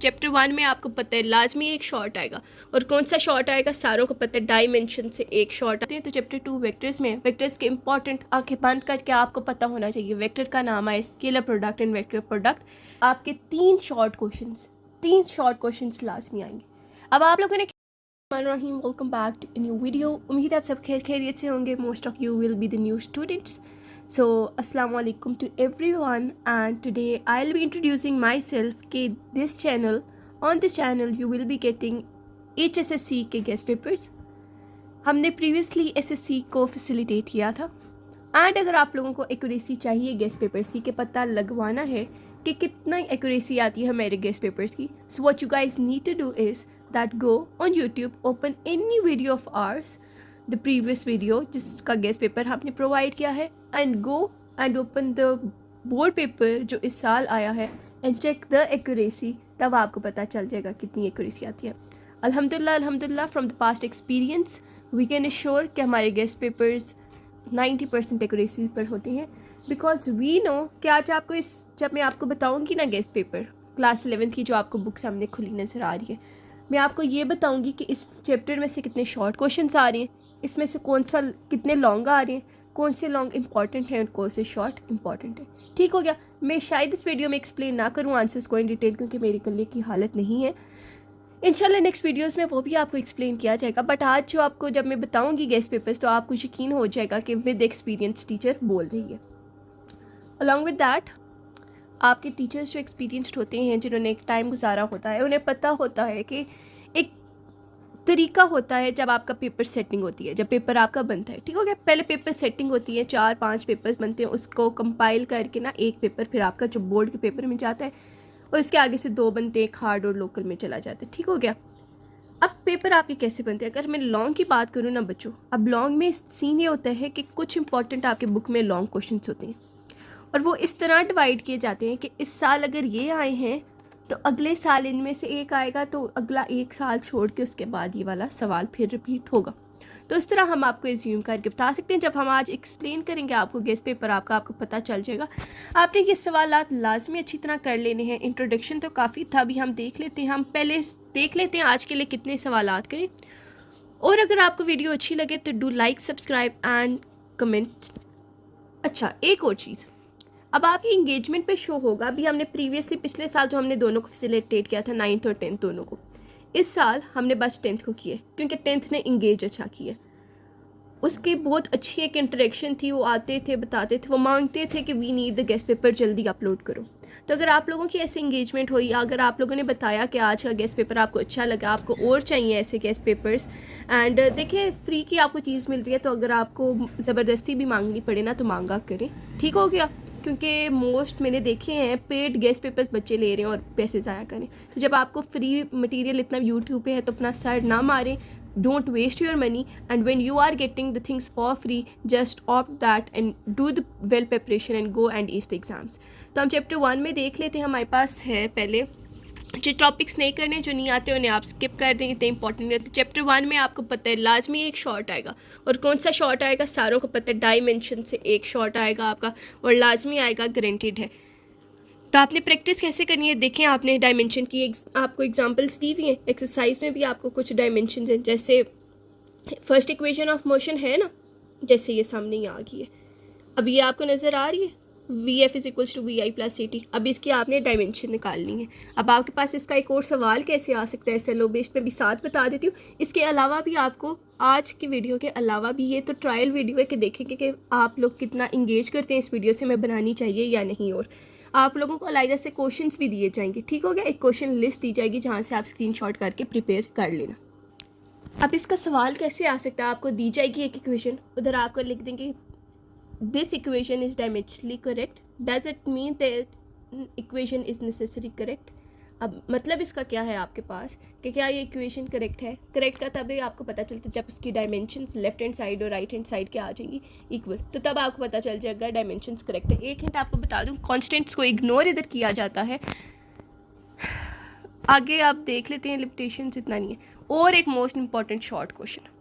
Chapter 1 में आपको पता है लाजमी एक शॉर्ट आएगा, और कौन सा शॉर्ट आएगा सारों को पता है, डायमेंशन से एक शॉर्ट आते हैं। तो चैप्टर 2 वेक्टर्स में वेक्टर्स के इंपॉर्टेंट आंखें बंद करके आपको पता होना चाहिए वेक्टर का नाम है scalar product and vector product. आपके 3 शॉर्ट क्वेश्चंस लाजमी आएंगे। अब आप लोगों ने welcome back to new video. उम्मीद है आप सब खैरियत से होंगे। Most of you will be the new students. So, Assalamu alaikum to everyone, and today I'll be introducing myself के this channel. On this channel you will be getting HSSC के guest papers. हमने previously SSC को facilitate किया था, and अगर आप लोगों को accuracy चाहिए guest papers की, कि पता लगवाना है कि कितना accuracy आती है हमारे guest papers की, so what you guys need to do is that go on YouTube, open any video of ours, the previous video जिसका गेस्ट पेपर हमने प्रोवाइड किया है, and go and open the board paper जो इस साल आया है एंड चेक द एक्यूरेसी। तब आपको पता चल जाएगा कितनी एक्यूरेसी आती है। अल्हम्दुलिल्लाह from the past experience we can assure कि हमारे गेस्ट पेपर्स 90% एक्यूरेसी पर होते हैं, बिकॉज वी नो कि आज आपको जब मैं आपको बताऊँगी ना गेस्ट पेपर क्लास 11th की जो आपको बुक सामने खुली नज़र आ रही है, मैं आपको ये बताऊँगी कि इस चैप्टर में से कितने शॉर्ट क्वेश्चन आ रहे हैं, इसमें से कौन सा कितने लॉन्ग आ रहे हैं, कौन से लॉन्ग इंपॉर्टेंट हैं और कौन से शॉर्ट इंपॉर्टेंट है। ठीक हो गया। मैं शायद इस वीडियो में एक्सप्लेन ना करूँ आंसर्स को इन डिटेल, क्योंकि मेरे कल्ले की हालत नहीं है। इंशाल्लाह नेक्स्ट वीडियोस में वो भी आपको एक्सप्लेन किया जाएगा, बट आज जो आपको जब मैं बताऊँगी गेस्ट पेपर्स तो आपको यकीन हो जाएगा कि विद एक्सपीरियंस टीचर बोल रही है। अलॉन्ग विद दैट आपके टीचर्स जो एक्सपीरियंसड होते हैं, जिन्होंने एक टाइम गुजारा होता है, उन्हें पता होता है कि एक तरीका होता है जब आपका पेपर सेटिंग होती है, जब पेपर आपका बनता है। ठीक हो गया। पहले पेपर सेटिंग होती है, 4-5 पेपर्स बनते हैं, उसको कंपाइल करके ना एक पेपर फिर आपका जो बोर्ड के पेपर में जाता है, और इसके आगे से 2 बनते हैं, एक हार्ड और लोकल में चला जाता है। ठीक हो गया। अब पेपर आपके कैसे बनते हैं, अगर मैं लॉन्ग की बात करूँ ना बच्चों, अब लॉन्ग में सीन ये होता है कि कुछ इंपॉर्टेंट आपके बुक में लॉन्ग क्वेश्चन होते हैं, और वो इस तरह डिवाइड किए जाते हैं कि इस साल अगर ये आए हैं तो अगले साल इनमें से एक आएगा, तो अगला एक साल छोड़ के उसके बाद ये वाला सवाल फिर रिपीट होगा। तो इस तरह हम आपको एज्यूम करके बता सकते हैं। जब हम आज एक्सप्लेन करेंगे आपको गेस्ट पेपर आपको पता चल जाएगा। आपने ये सवालात लाजमी अच्छी तरह कर लेने हैं। इंट्रोडक्शन तो काफ़ी था, अभी हम देख लेते हैं, हम पहले देख लेते हैं आज के लिए कितने सवालात करें। और अगर आपको वीडियो अच्छी लगे तो do like, subscribe and comment. अच्छा, एक और चीज़, अब आपकी इंगेजमेंट पे शो होगा। अभी हमने प्रीवियसली पिछले साल जो हमने दोनों को फैसिलिटेट किया था, 9th और 10th दोनों को, इस साल हमने बस 10th को किया, क्योंकि 10th ने इंगेज अच्छा किया। उसकी बहुत अच्छी एक इंटरेक्शन थी, वो आते थे, बताते थे, वो मांगते थे कि we need the guess paper, जल्दी अपलोड करो। तो अगर आप लोगों की ऐसी इंगेजमेंट हुई, अगर आप लोगों ने बताया कि आज का गेस्ट पेपर आपको अच्छा लगा, आपको और चाहिए ऐसे गेस्ट पेपर्स, एंड देखिए फ्री की आपको चीज़ मिल रही है, तो अगर आपको ज़बरदस्ती भी मांगनी पड़े ना तो मांगा करें। ठीक हो गया। क्योंकि मोस्ट मैंने देखे हैं पेड गेस्ट पेपर्स बच्चे ले रहे हैं और पैसे ज़ाया करें। तो जब आपको फ्री मटेरियल इतना यूट्यूब पे है तो अपना सर ना मारें, don't waste your money, and when you are getting the things for free just opt that and do the well preparation and go and ease the exams. तो हम चैप्टर 1 में देख लेते हैं। हमारे पास है पहले जो टॉपिक्स नहीं करने, जो नहीं आते उन्हें आप स्किप कर दें, इतने इंपॉर्टेंट नहीं होते। चैप्टर 1 में आपको पता है लाजमी एक शॉर्ट आएगा, और कौन सा शॉर्ट आएगा सारों को पता है, डायमेंशन से एक शॉर्ट आएगा आपका, और लाजमी आएगा, गारंटीड है। तो आपने प्रैक्टिस कैसे करनी है देखें। आपने डायमेंशन की आपको एग्जांपल्स दी हुई हैं, एक्सरसाइज में भी आपको कुछ डायमेंशन हैं, जैसे फर्स्ट इक्वेशन ऑफ मोशन है ना, जैसे ये सामने ही आ गई है, अब ये आपको नज़र आ रही है, V F is equals to V I plus C T. अब इसकी आपने डायमेंशन निकालनी है। अब आपके पास इसका एक और सवाल कैसे आ सकता है, सेलो बेस्ड में भी साथ बता देती हूँ। इसके अलावा भी आपको आज की वीडियो के अलावा भी, ये तो ट्रायल वीडियो है कि देखेंगे कि आप लोग कितना इंगेज करते हैं इस वीडियो से, मैं बनानी चाहिए या नहीं, और आप लोगों को अलग से क्वेश्चंस भी दिए जाएंगे। ठीक हो गया। एक क्वेश्चन लिस्ट दी जाएगी जहाँ से आप स्क्रीनशॉट करके प्रिपेयर कर लेना। अब इसका सवाल कैसे आ सकता है, आपको दी जाएगी एक इक्वेशन, उधर आपको लिख देंगे this equation is dimensionally correct, does it mean that equation is necessary correct। अब मतलब इसका क्या है आपके पास कि क्या ये इक्वेशन करेक्ट है। करेक्ट का तभी आपको पता चलता है जब उसकी डायमेंशंस लेफ्ट हैंड साइड और राइट हैंड साइड के आ जाएंगी इक्वल, तो तब आपको पता चल जाएगा डायमेंशंस करेक्ट है। एक हिंट आपको बता दूं, कॉन्स्टेंट्स को इग्नोर इधर किया जाता है, आगे आप देख लेते हैं, लिमिटेशंस इतना नहीं है। और एक most important short question,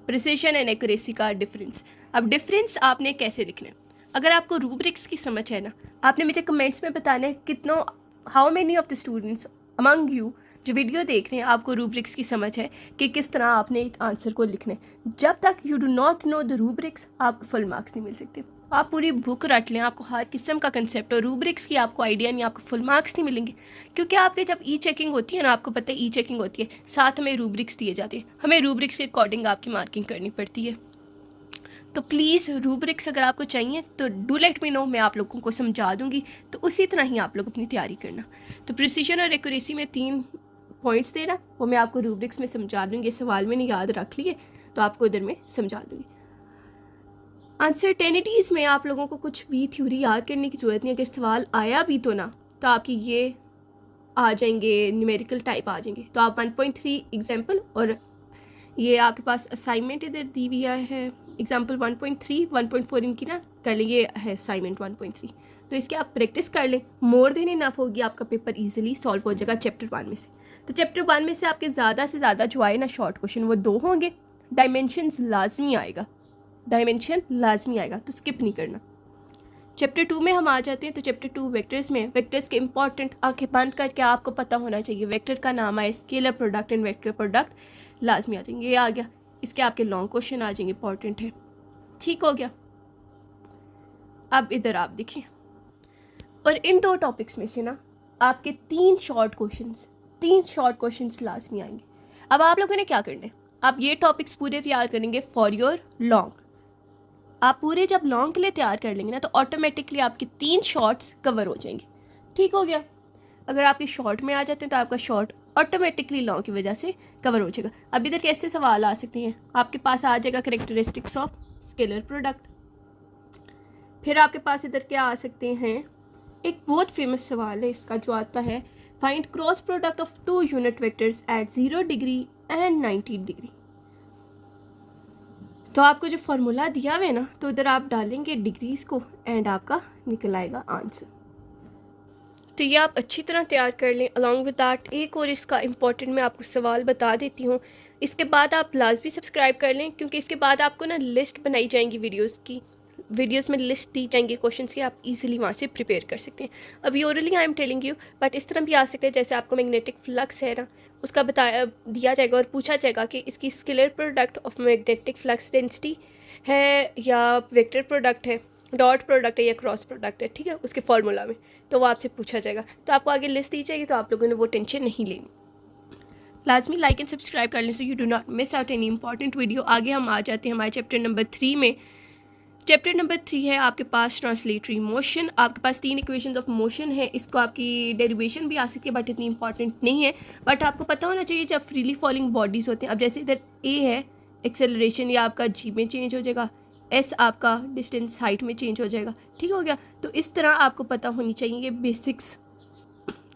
precision and accuracy का डिफरेंस। अब डिफरेंस आपने कैसे लिखना है, अगर आपको रूब्रिक्स की समझ है ना, आपने मुझे कमेंट्स में बताना है कितनों, how many of the students among you जो वीडियो देख रहे हैं आपको रूब्रिक्स की समझ है कि किस तरह आपने एक आंसर को लिखना है। जब तक you do not know the rubrics आपको फुल मार्क्स नहीं मिल सकते। आप पूरी बुक रट लें, आपको हर किस्म का कंसेप्ट और रूब्रिक्स की आपको आइडिया नहीं, आपको फुल मार्क्स नहीं मिलेंगे। क्योंकि आपके जब ई चेकिंग होती है ना, आपको पता है ई चेकिंग होती है, साथ में रूब्रिक्स दिए जाते हैं, हमें रूब्रिक्स के अकॉर्डिंग आपकी मार्किंग करनी पड़ती है। तो प्लीज़ रूब्रिक्स अगर आपको चाहिए तो डू लेट मी नो, मैं आप लोगों को समझा दूंगी। तो उसी तरह ही आप लोग अपनी तैयारी करना। तो प्रिसीजन और एक्यूरेसी में 3 पॉइंट्स देना, वो मैं आपको रूब्रिक्स में समझा दूंगी। सवाल में नहीं याद रख लिए तो आपको इधर में समझा दूंगी। अनसर्टेनिटीज़ में आप लोगों को कुछ भी थ्योरी याद करने की ज़रूरत नहीं। अगर सवाल आया भी तो ना, तो आपकी ये आ जाएंगे न्यूमेरिकल टाइप आ जाएंगे। तो आप 1.3 एग्जाम्पल और ये आपके पास असाइनमेंट इधर दी हुई है एग्जाम्पल 1.3 1.4 इनकी ना कर लें, ये है असाइनमेंट 1.3। तो इसकी आप प्रैक्टिस कर लें, मोर देन इनफ होगी, आपका पेपर इजीली सॉल्व हो जाएगा चैप्टर 1 में से। तो चैप्टर 1 में से आपके ज़्यादा से ज़्यादा जो आए ना शॉर्ट क्वेश्चन वो 2 होंगे। डायमेंशंस लाजमी आएगा, डायमेंशन लाजमी आएगा, तो स्किप नहीं करना। चैप्टर 2 में हम आ जाते हैं। तो चैप्टर 2 वेक्टर्स में वेक्टर्स के इंपॉर्टेंट आंखें बंद करके आपको पता होना चाहिए वेक्टर का नाम आए, scalar product and vector product लाजमी आ जाएंगे। ये आ गया, इसके आपके लॉन्ग क्वेश्चन आ जाएंगे, इंपॉर्टेंट है। ठीक हो गया। अब इधर आप देखिए, और इन 2 टॉपिक्स में से ना आपके 3 शॉर्ट क्वेश्चंस लाजमी आएंगे। अब आप लोगों ने क्या करना है, आप ये टॉपिक्स पूरे तैयार करेंगे फॉर योर लॉन्ग। आप पूरे जब लॉन्ग के लिए तैयार कर लेंगे ना तो ऑटोमेटिकली आपके 3 शॉर्ट्स कवर हो जाएंगे। ठीक हो गया। अगर आपके शॉर्ट में आ जाते हैं तो आपका शॉर्ट ऑटोमेटिकली लॉन्ग की वजह से कवर हो जाएगा। अब इधर कैसे सवाल आ सकते हैं, आपके पास आ जाएगा कैरेक्टरिस्टिक्स ऑफ स्केलर प्रोडक्ट। फिर आपके पास इधर क्या आ सकते हैं, एक बहुत फेमस सवाल है इसका जो आता है, find cross product of 2 unit vectors at 0 degree and 90 degree. तो आपको जो फॉर्मूला दिया हुआ है ना, तो इधर आप डालेंगे डिग्रीज को एंड आपका निकल आएगा आंसर। तो ये आप अच्छी तरह तैयार कर लें। अलॉन्ग विद दैट एक और इसका इंपॉर्टेंट मैं आपको सवाल बता देती हूँ। इसके बाद आप लाजमी सब्सक्राइब कर लें, क्योंकि इसके बाद आपको ना लिस्ट बनाई जाएंगी वीडियोस में लिस्ट दी जाएंगी क्वेश्चंस की, आप इजीली वहाँ से प्रिपेयर कर सकते हैं। अभी orally I am telling you, but इस तरह भी आ सकते हैं जैसे आपको मैग्नेटिक फ्लक्स है ना, उसका बताया दिया जाएगा और पूछा जाएगा कि इसकी scalar product of magnetic flux density है या वेक्टर प्रोडक्ट है, डॉट प्रोडक्ट है या क्रॉस प्रोडक्ट है। ठीक है, उसके फॉर्मूला में तो वो आपसे पूछा जाएगा। तो आपको आगे लिस्ट दी जाएगी, तो आप लोगों ने वो टेंशन नहीं लेनी। लाजमी लाइक एंड सब्सक्राइब कर लें so you do not miss out any important video. आगे हम आ जाते हैं हमारे चैप्टर नंबर 3 में। चैप्टर नंबर 3 है आपके पास ट्रांसलेटरी मोशन। आपके पास 3 इक्वेशंस ऑफ मोशन है, इसको आपकी डेरिवेशन भी आ सकती है बट इतनी इंपॉर्टेंट नहीं है। बट आपको पता होना चाहिए जब फ्रीली फॉलिंग बॉडीज़ होते हैं, अब जैसे इधर ए है एक्सेलरेशन, या आपका जी में चेंज हो जाएगा, एस आपका डिस्टेंस हाइट में चेंज हो जाएगा। ठीक हो गया। तो इस तरह आपको पता होनी चाहिए बेसिक्स।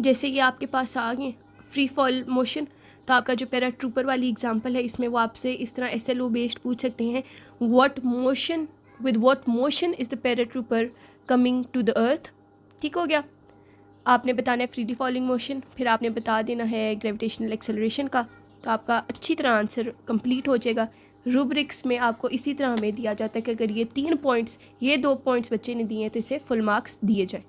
जैसे ये आपके पास आ गए फ्री फॉल मोशन, तो आपका जो पैराट्रूपर वाली एग्जांपल है इसमें वो आपसे इस तरह SLO बेस्ड पूछ सकते हैं, with what motion is the paratrooper coming to the earth. ठीक हो गया। आपने बताना है फ्रीली फॉलिंग मोशन, फिर आपने बता देना है ग्रेविटेशनल एक्सेलरेशन का, तो आपका अच्छी तरह आंसर कंप्लीट हो जाएगा। रूब्रिक्स में आपको इसी तरह हमें दिया जाता है कि अगर ये 3 पॉइंट्स, ये 2 पॉइंट्स बच्चे ने दिए हैं तो इसे फुल मार्क्स दिए जाए।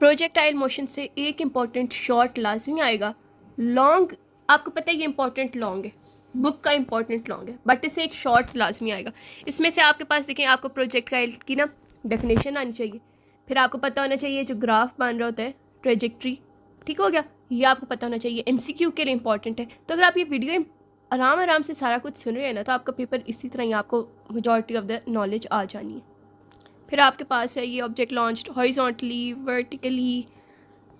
प्रोजेक्टाइल मोशन से एक इम्पॉर्टेंट शॉर्ट लाजमी आएगा। लॉन्ग आपको पता है ये इंपॉर्टेंट लॉन्ग है, बुक का इंपॉर्टेंट लॉन्ग है, बट इससे एक शॉर्ट लाजमी आएगा। इसमें से आपके पास देखें, आपको प्रोजेक्टाइल की ना डेफिनेशन आनी चाहिए, फिर आपको पता होना चाहिए जो ग्राफ बन रहा होता है ट्रेजेक्ट्री। ठीक हो गया। ये आपको पता होना चाहिए, MCQ के लिए इंपॉर्टेंट है। तो अगर आप ये वीडियो आराम से सारा कुछ सुन रहे हैं ना, तो आपका पेपर इसी तरह ही आपको मेजॉरिटी ऑफ द नॉलेज आ जानी है। फिर आपके पास है ये object launched horizontally, vertically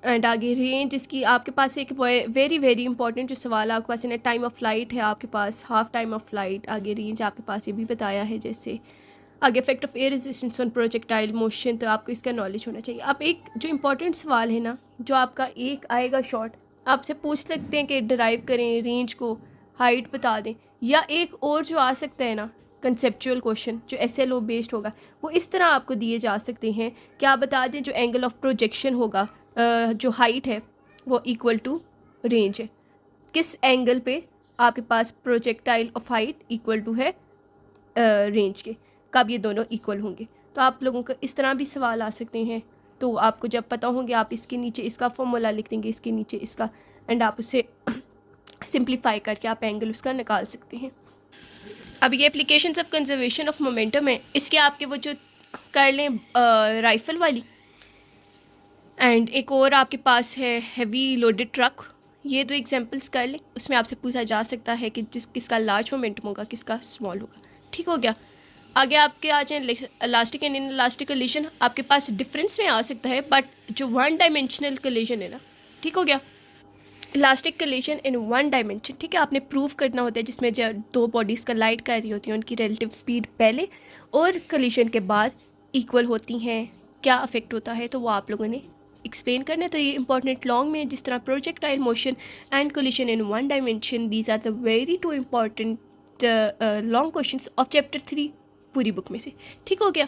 and आगे रेंज। इसकी आपके पास एक वेरी वेरी इंपॉर्टेंट जो सवाल आपके पास है, टाइम ऑफ फ्लाइट है आपके पास, हाफ टाइम ऑफ फ्लाइट, आगे रेंज आपके पास ये भी बताया है। जैसे आगे effect of air resistance on projectile motion, तो आपको इसका नॉलेज होना चाहिए। अब एक जो इंपॉर्टेंट सवाल है ना, जो आपका एक आएगा शॉर्ट, आपसे पूछ सकते हैं कि डिराइव करें रेंज को, हाइट बता दें, या एक और जो आ सकता है ना कंसेप्चुअल क्वेश्चन जो SLO बेस्ड होगा, वो इस तरह आपको दिए जा सकते हैं कि आप बता दें जो एंगल ऑफ प्रोजेक्शन होगा, जो हाइट है वो इक्वल टू रेंज है, किस एंगल पे आपके पास projectile of height equal to है रेंज के, कब ये दोनों इक्वल होंगे। तो आप लोगों को इस तरह भी सवाल आ सकते हैं। तो आपको जब पता होंगे आप इसके नीचे इसका फॉर्मूला लिख देंगे, इसके नीचे इसका, एंड आप उसे सिंप्लीफाई करके आप एंगल उसका निकाल सकते हैं। अब ये applications of conservation of momentum है, इसके आपके वो जो कर लें राइफल वाली, एंड एक और आपके पास है हैवी लोडेड ट्रक, ये दो एग्जांपल्स कर लें। उसमें आपसे पूछा जा सकता है कि किसका लार्ज मोमेंटम होगा, किसका स्मॉल होगा। ठीक हो गया। आगे आपके आ जाए इलास्टिक एंड इनइलास्टिक कोलिजन, आपके पास डिफरेंस में आ सकता है, बट जो वन डायमेंशनल कोलिजन है ना, ठीक हो गया, elastic collision in one dimension, ठीक है, आपने प्रूव करना होता है जिसमें जो दो बॉडीज़ कलाइड कर रही होती हैं उनकी रिलेटिव स्पीड पहले और कोलिजन के बाद इक्वल होती हैं, क्या अफेक्ट होता है, तो वो आप लोगों ने एक्सप्लेन करना है। तो ये इंपॉर्टेंट लॉन्ग में जिस तरह projectile motion and collision in one dimension, these are the very two important long questions of chapter 3 पूरी बुक में से। ठीक हो गया।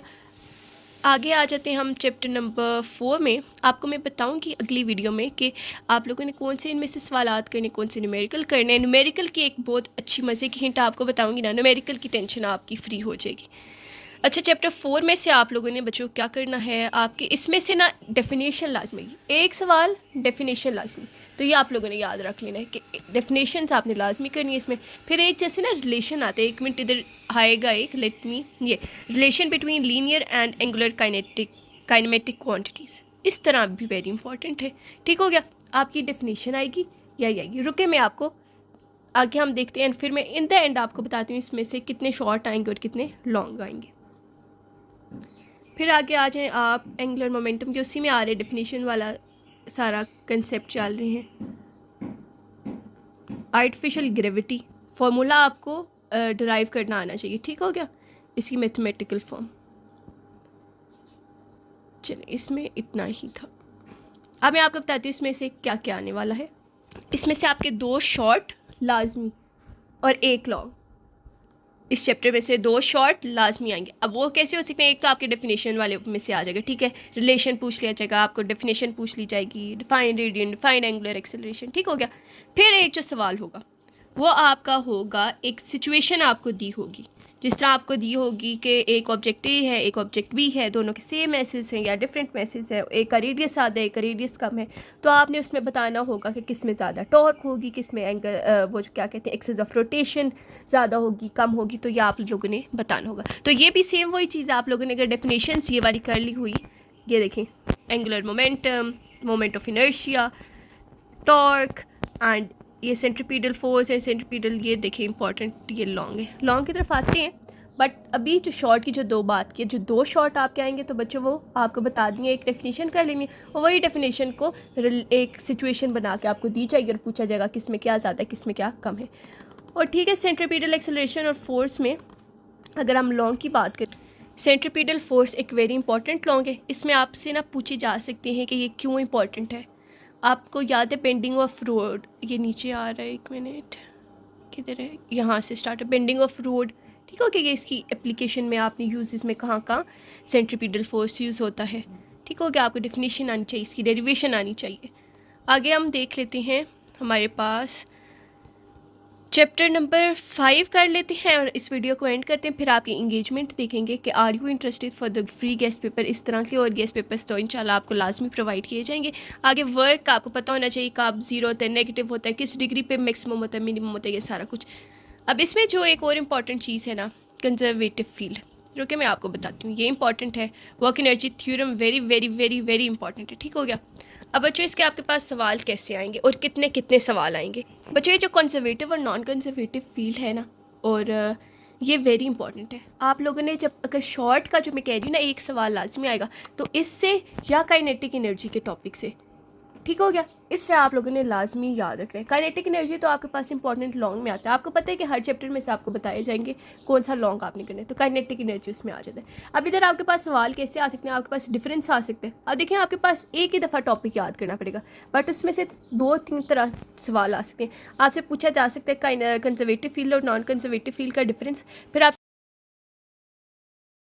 आगे आ जाते हैं हम चैप्टर नंबर 4 में। आपको मैं बताऊंगी अगली वीडियो में कि आप लोगों ने कौन से इनमें से सवालात करने, कौन से न्यूमेरिकल करने हैं। न्यूमेरिकल की एक बहुत अच्छी मज़े की हिंट आपको बताऊंगी ना, न्यूमेरिकल की टेंशन आपकी फ्री हो जाएगी। अच्छा, चैप्टर 4 में से आप लोगों ने बच्चों क्या करना है, आपके इसमें से ना डेफिनेशन लाजमी, एक सवाल डेफिनेशन लाजमी, तो ये आप लोगों ने याद रख लेना है कि डेफिनेशंस आपने लाजमी करनी है इसमें। फिर एक जैसे ना रिलेशन आते हैं, एक मिनट इधर आएगा एक, लेट मी, ये relation between linear and angular kinematic quantities, इस तरह भी वेरी इंपॉर्टेंट है। ठीक हो गया। आपकी डेफिनेशन आएगी या आएगी, रुके मैं आपको आगे हम देखते हैं, फिर मैं इन द एंड आपको बताती हूँ इसमें से कितने शॉर्ट आएंगे और कितने लॉन्ग आएंगे। फिर आगे आ जाएं आप एंगुलर मोमेंटम के, उसी में आ रहे डेफिनेशन वाला सारा कंसेप्ट चल रहे हैं। आर्टिफिशियल ग्रेविटी फार्मूला आपको डिराइव करना आना चाहिए। ठीक हो गया, इसकी मैथमेटिकल फॉर्म। चलिए, इसमें इतना ही था। अब मैं आपको बताती हूँ इसमें से क्या क्या आने वाला है। इसमें से आपके 2 शॉर्ट लाजमी और 1 लॉन्ग, इस चैप्टर में से 2 शॉर्ट लाजमी आएंगे। अब वो कैसे हो सकते हैं, एक तो आपके डेफिनेशन वाले में से आ जाएगा, ठीक है, रिलेशन पूछ लिया जाएगा, आपको डेफिनेशन पूछ ली जाएगी, define radian, define angular acceleration. ठीक हो गया। फिर एक जो सवाल होगा वो आपका होगा, एक सिचुएशन आपको दी होगी, जिस तरह आपको दी होगी कि एक ऑब्जेक्ट ए है, एक ऑब्जेक्ट बी है, दोनों के सेम मैसेज हैं या डिफरेंट मैसेज है, एक का रेडियस ज़्यादा है, एक का रेडियस कम है, तो आपने उसमें बताना होगा कि किस में ज़्यादा टॉर्क होगी, किस में एंगल वो जो क्या कहते हैं एक्सिस ऑफ रोटेशन ज़्यादा होगी, कम होगी, तो ये आप लोगों ने बताना होगा। तो ये भी सेम वही चीज़ आप लोगों ने अगर डेफिनेशंस ये वाली कर ली हुई, ये देखें, angular momentum, moment of inertia, torque and ये सेंट्रीपीडल फोर्स है, सेंट्रीपीडल, ये देखें इंपॉर्टेंट, ये लॉन्ग है। लॉन्ग की तरफ आते हैं, बट अभी जो शॉर्ट की जो 2 बात की, जो 2 शॉर्ट आपके आएंगे तो बच्चों वो आपको बता देंगे, एक डेफिनेशन कर लेंगे और वही डेफिनेशन को एक सिचुएशन बना के आपको दी जाएगी और पूछा जाएगा किस में क्या ज़्यादा है, किस में क्या कम है। और ठीक है, सेंट्रीपीडल एक्सेलरेशन और फोर्स में अगर हम लॉन्ग की बात करें, सेंट्रीपीडल फोर्स एक वेरी इंपॉर्टेंट लॉन्ग है। इसमें आपसे ना पूछी जा सकती है कि ये क्यों इंपॉर्टेंट है। आपको याद है बेंडिंग ऑफ रोड, ये नीचे आ रहा है, 1 मिनट किधर है, यहाँ से स्टार्ट है, बेंडिंग ऑफ रोड। ठीक हो गया, ये इसकी एप्लीकेशन में आपने यूजेस में कहाँ कहाँ सेंट्रीपीडल फोर्स यूज़ होता है। ठीक हो गया, आपको डेफिनेशन आनी चाहिए, इसकी डेरिवेशन आनी चाहिए। आगे हम देख लेते हैं, हमारे पास चैप्टर नंबर 5 कर लेते हैं और इस वीडियो को एंड करते हैं। फिर आपकी इंगेजमेंट देखेंगे कि are you interested for the free guess paper, इस तरह के और गेस्ट पेपर्स तो इंशाल्लाह आपको लाजमी प्रोवाइड किए जाएंगे। आगे वर्क का आपको पता होना चाहिए, कब 0 होता है, नेगेटिव होता है, किस डिग्री पे मैक्सिमम होता है, मिनिमम होता है, ये सारा कुछ। अब इसमें जो एक और इम्पॉर्टेंट चीज़ है ना, कंजर्वेटिव फील्ड, रुके मैं आपको बताती हूँ, ये इंपॉर्टेंट है। Work energy theorem very very very very important है। ठीक हो गया। अब बच्चों इसके आपके पास सवाल कैसे आएंगे और कितने कितने सवाल आएंगे। बच्चों ये जो कंजर्वेटिव और नॉन कंजर्वेटिव फील्ड है ना, और ये वेरी इंपॉर्टेंट है। आप लोगों ने जब अगर शॉर्ट का जो मैं कह रही हूँ ना, एक सवाल लाजमी आएगा, तो इससे या काइनेटिक एनर्जी के टॉपिक से, ठीक हो गया, इससे आप लोगों ने लाजमी याद रखना है। काइनेटिक एनर्जी तो आपके पास इंपॉर्टेंट लॉन्ग में आता है, आपको पता है कि हर चैप्टर में से आपको बताए जाएंगे कौन सा लॉन्ग आपने करना है, तो काइनेटिक एनर्जी उसमें आ जाता है। अब इधर आपके पास सवाल कैसे आ सकते हैं, आपके पास डिफरेंस आ सकते हैं। अब देखिए, आपके पास एक ही दफ़ा टॉपिक याद करना पड़ेगा, बट उसमें से 2-3 तरह सवाल आ सकते हैं। आपसे पूछा जा सकता है कंजर्वेटिव फील्ड और नॉन कंजर्वेटिव फील्ड का डिफरेंस, फिर आप